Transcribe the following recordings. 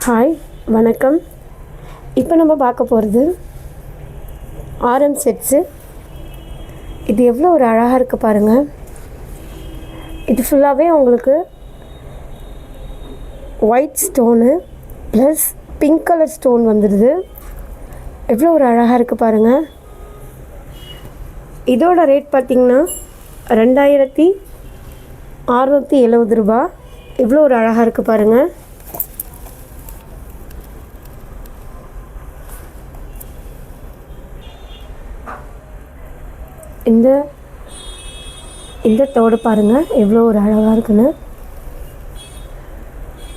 Hi, வணக்கம். இப்போ நம்ம பார்க்க போகிறது ஆரம் செட்ஸு. இது எவ்வளோ ஒரு அழகாக இருக்குது பாருங்கள். இது ஃபுல்லாகவே உங்களுக்கு white stone plus pink colour stone வந்துடுது. எவ்வளோ ஒரு அழகாக இருக்குது பாருங்கள். இதோட ரேட் பார்த்திங்கன்னா 2670 ரூபா. எவ்வளோ ஒரு அழகாக இருக்குது பாருங்கள். இந்த தோடு பாருங்கள் எவ்வளோ ஒரு அழகாக இருக்குன்னு.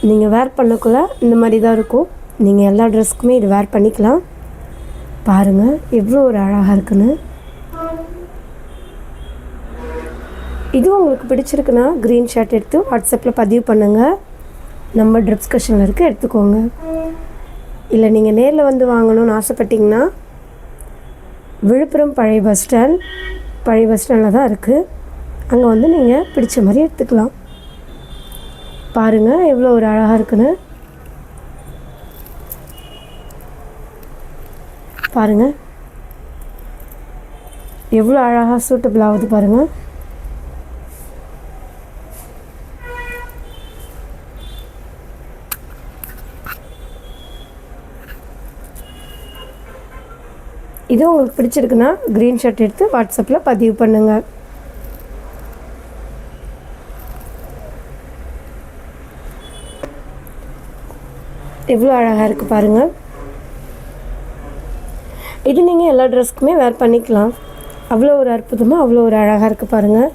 நீங்கள் வேர் பண்ணக்குள்ளே இந்த மாதிரி தான் இருக்கும். நீங்கள் எல்லா ட்ரெஸ்க்குமே இது வேர் பண்ணிக்கலாம். பாருங்கள் எவ்வளோ ஒரு அழகாக இருக்குன்னு. இதுவும் உங்களுக்கு பிடிச்சிருக்குன்னா க்ரீன் ஷர்ட் எடுத்து வாட்ஸ்அப்பில் பதிவு பண்ணுங்கள். நம்ம டிஸ்கஷனில் இருக்குது, எடுத்துக்கோங்க. இல்லை நீங்கள் நேரில் வந்து வாங்கணும்னு ஆசைப்பட்டிங்கன்னா விழுப்புரம் பழைய பஸ் ஸ்டாண்டில் தான் இருக்குது. அங்கே வந்து நீங்கள் பிடிச்ச மாதிரி எடுத்துக்கலாம். பாருங்கள் எவ்வளோ ஒரு அழகாக இருக்குன்னு. பாருங்கள் எவ்வளோ அழகாக சூட்டபிள் ஆகுது பாருங்கள். இது உங்களுக்கு பிடிச்சிருக்குன்னா க்ரீன் ஷர்ட் எடுத்து வாட்ஸ்அப்பில் பதிவு பண்ணுங்கள். எவ்வளோ அழகாக இருக்குது பாருங்கள். இது நீங்கள் எல்லா ட்ரெஸ்க்குமே வேர் பண்ணிக்கலாம். அவ்வளோ ஒரு அற்புதமாக அவ்வளோ ஒரு அழகாக இருக்குது பாருங்கள்.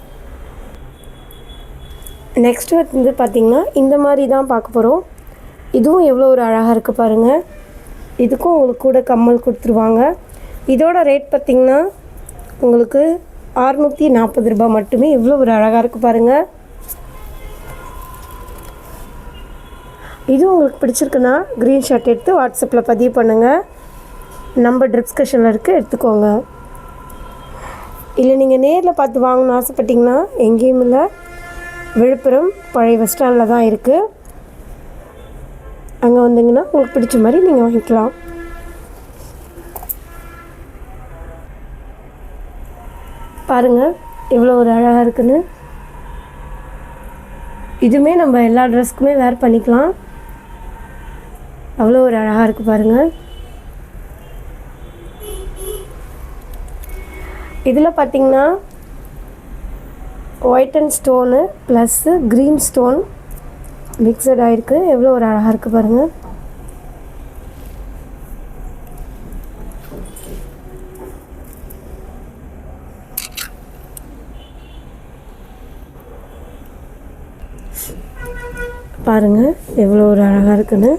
நெக்ஸ்ட்டு வந்து பார்த்திங்கன்னா இந்த மாதிரி தான் பார்க்க போகிறோம். இதுவும் எவ்வளோ ஒரு அழகாக இருக்குது பாருங்கள். இதுக்கும் உங்களுக்கு கூட கம்மல் கொடுத்துருவாங்க. இதோட ரேட் பார்த்திங்கன்னா உங்களுக்கு 640 ரூபா மட்டுமே. எவ்வளோ ஒரு அழகாக இருக்குது பாருங்கள். இது உங்களுக்கு பிடிச்சிருக்குன்னா க்ரீன் ஷர்ட் எடுத்து வாட்ஸ்அப்பில் பதிவு பண்ணுங்கள். நம்பர் டிஸ்கஷனில் இருக்குது, எடுத்துக்கோங்க. இல்லை நீங்கள் நேரில் பார்த்து வாங்கணும்னு ஆசைப்பட்டிங்கன்னா எங்கேயும் இல்லை, விழுப்புரம் பழைய பஸ் ஸ்டாண்டில் தான் இருக்குது. அங்கே வந்தீங்கன்னா உங்களுக்கு பிடிச்ச மாதிரி நீங்கள் வாங்கிக்கலாம். பாருங்கள் எவ்வளோ ஒரு அழகாக இருக்குன்னு. இதுவுமே நம்ம எல்லா ட்ரெஸ்க்குமே வேர் பண்ணிக்கலாம். அவ்வளோ ஒரு அழகாக இருக்குது பாருங்கள். இதில் பார்த்திங்கன்னா white and stone plus green stone mixed ஆகிருக்கு. எவ்வளோ ஒரு அழகாக இருக்குது பாருங்கள். பாருங்கள் எவ்வளோ ஒரு அழகாக இருக்குன்னு.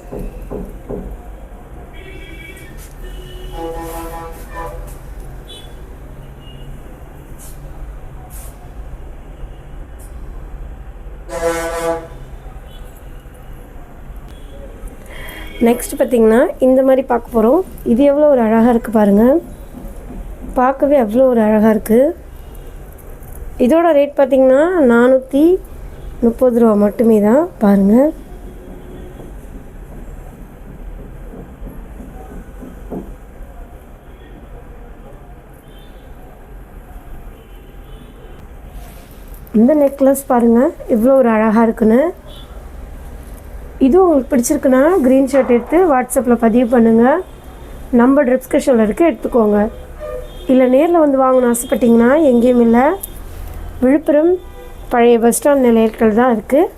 நெக்ஸ்ட் பார்த்திங்கன்னா இந்த மாதிரி பார்க்க போகிறோம். இது எவ்வளோ ஒரு அழகாக இருக்குது பாருங்கள். பார்க்கவே அவ்வளோ ஒரு அழகாக இருக்குது. இதோட ரேட் பார்த்திங்கன்னா 430 ரூபா மட்டுமே தான். பாருங்கள் இந்த நெக்லஸ் பாருங்கள் எவ்வளோ ஒரு அழகாக இருக்குன்னு. இதுவும் உங்களுக்கு பிடிச்சிருக்குன்னா க்ரீன் ஷர்ட் எடுத்து வாட்ஸ்அப்பில் பதிவு பண்ணுங்கள். நம்பர் டிஸ்கஷனில் இருக்குது, எடுத்துக்கோங்க. இல்லை நேரில் வந்து வாங்கணும்னு ஆசைப்பட்டிங்கன்னா எங்கேயும் இல்லை, விழுப்புரம் பழைய பஸ் ஸ்டாண்ட் நிலையத்தில் தான் இருக்குது.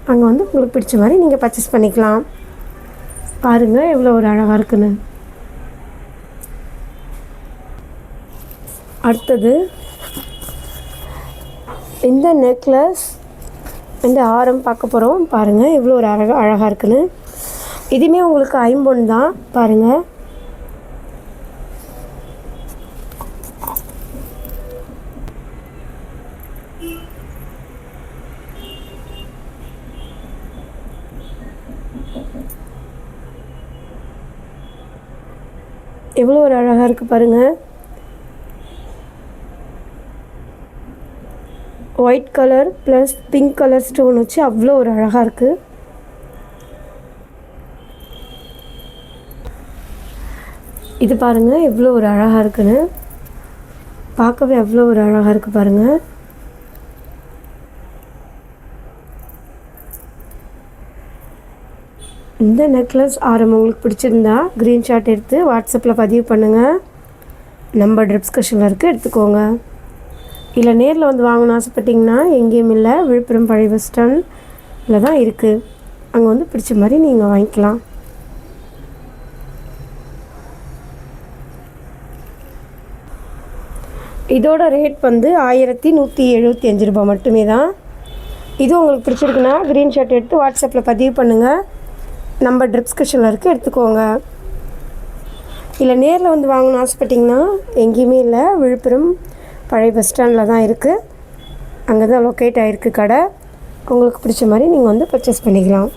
அங்கே வந்து உங்களுக்கு பிடிச்ச மாதிரி நீங்கள் பர்ச்சேஸ் பண்ணிக்கலாம். பாருங்கள் எவ்வளோ ஒரு அழகாக இருக்குன்னு. அடுத்தது இந்த நெக்லஸ், இந்த ஆரம் பார்க்க போகிறோம். பாருங்கள் எவ்வளோ ஒரு அழகாக இருக்குன்னு. இதுவுமே உங்களுக்கு ஐம்பொன் தான். பாருங்கள் எவ்வளோ ஒரு அழகாக இருக்குது பாருங்கள். White colour plus pink colour stone வச்சு அவ்வளோ ஒரு அழகாக இருக்குது. இது பாருங்கள் எவ்வளோ ஒரு அழகாக இருக்குன்னு, பார்க்கவே எவ்வளோ ஒரு அழகாக இருக்குது பாருங்கள். இந்த நெக்லஸ் ஆரம் உங்களுக்கு பிடிச்சிருந்தா ஸ்க்ரீன்ஷாட் எடுத்து வாட்ஸ்அப்பில் பதிவு பண்ணுங்கள். நம்பர் டிஸ்கிரிப்ஷனில் இருக்குது, எடுத்துக்கோங்க. இல்லை நேரில் வந்து வாங்கணும்னு ஆசைப்பட்டிங்கன்னா எங்கேயும் இல்லை, விழுப்புரம் பழைய பஸ் ஸ்டாண்டில் தான் இருக்குது. அங்கே வந்து பிடிச்ச மாதிரி நீங்கள் வாங்கிக்கலாம். இதோட ரேட் வந்து 1175 ரூபா மட்டுமே தான். இது உங்களுக்கு பிடிச்சிருக்குன்னா ஸ்க்ரீன்ஷாட் எடுத்து வாட்ஸ்அப்பில் பதிவு பண்ணுங்கள். நம்பர் டிஸ்கிரிப்ஷனில் இருக்குது, எடுத்துக்கோங்க. இல்லை நேரில் வந்து வாங்கணும்னு ஆசைப்பட்டிங்கன்னா எங்கேயுமே இல்லை, விழுப்புரம் பழைய பஸ் ஸ்டாண்டில் தான் இருக்குது. அங்கே தான் லொக்கேட் ஆகிருக்கு கடை. உங்களுக்கு பிடிச்ச மாதிரி நீங்கள் வந்து பர்ச்சேஸ் பண்ணிக்கலாம்.